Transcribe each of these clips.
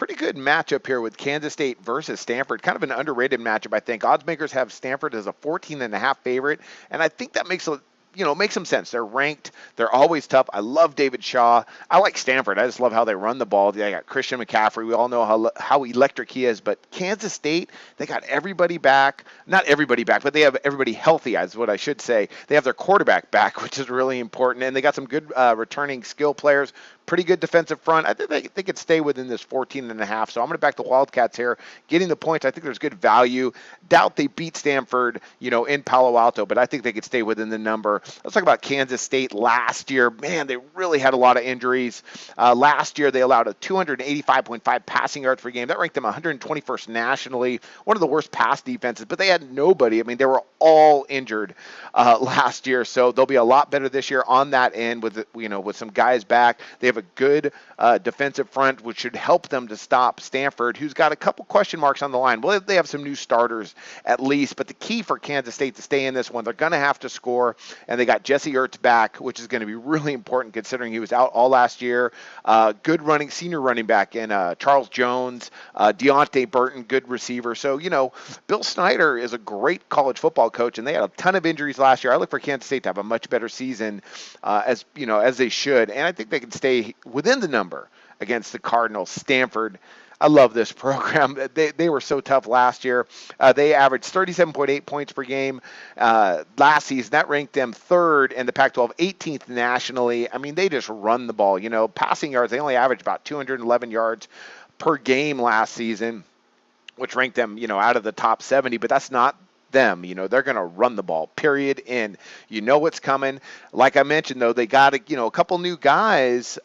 pretty good matchup here with Kansas State versus Stanford. Kind of an underrated matchup, I think. Odds makers have Stanford as a 14.5 favorite, and I think that makes makes some sense. They're ranked. They're always tough. I love David Shaw. I like Stanford. I just love how they run the ball. They got Christian McCaffrey. We all know how electric he is. But Kansas State, they got everybody back. Not everybody back, but they have everybody healthy, is what I should say. They have their quarterback back, which is really important. And they got some good returning skill players. Pretty good defensive front. I think they could stay within this 14.5. So I'm going to back the Wildcats here. Getting the points, I think there's good value. Doubt they beat Stanford, in Palo Alto, but I think they could stay within the number. Let's talk about Kansas State last year. Man, they really had a lot of injuries. Last year, they allowed a 285.5 passing yards per game. That ranked them 121st nationally. One of the worst pass defenses, but they had nobody. I mean, they were all injured last year, so they'll be a lot better this year on that end with some guys back. They have a good defensive front, which should help them to stop Stanford, who's got a couple question marks on the line. Well, they have some new starters at least, but the key for Kansas State to stay in this one, they're going to have to score, and they got Jesse Ertz back, which is going to be really important considering he was out all last year. Good senior running back in Charles Jones, Deontay Burton, good receiver. So, Bill Snyder is a great college football coach, and they had a ton of injuries last year. I look for Kansas State to have a much better season as they should, and I think they can stay within the number against the Cardinal. Stanford, I love this program. They were so tough last year. They averaged 37.8 points per game last season. That ranked them third in the Pac-12, 18th nationally. I mean, they just run the ball. Passing yards, they only averaged about 211 yards per game last season, which ranked them, out of the top 70, but that's not them. They're going to run the ball, period. And what's coming. Like I mentioned, though, they got a couple new guys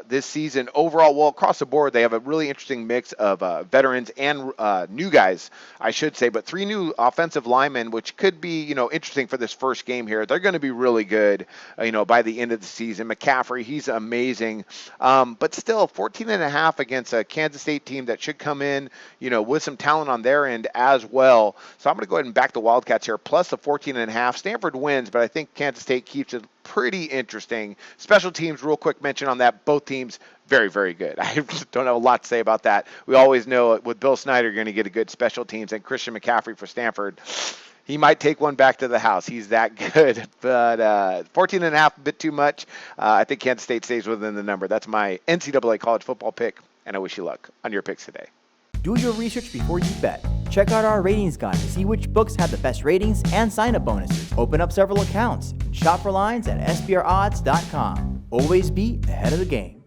this season overall. Well, across the board, they have a really interesting mix of veterans and new guys, I should say, but 3 new offensive linemen, which could be, interesting for this first game here. They're going to be really good, by the end of the season. McCaffrey, he's amazing. But still, 14.5 against a Kansas State team that should come in, with some talent on their end as well. So I'm going to go ahead and back the Wildcats here, plus the 14.5. Stanford wins, but I think Kansas State keeps it pretty interesting. Special teams, real quick mention on that. Both teams, very, very good. I don't have a lot to say about that. We always know with Bill Snyder, you're going to get a good special teams, and Christian McCaffrey for Stanford. He might take one back to the house. He's that good. But 14.5, a bit too much. I think Kansas State stays within the number. That's my NCAA college football pick, and I wish you luck on your picks today. Do your research before you bet. Check out our ratings guide to see which books have the best ratings and sign-up bonuses. Open up several accounts and shop for lines at sbrodds.com. Always be ahead of the game.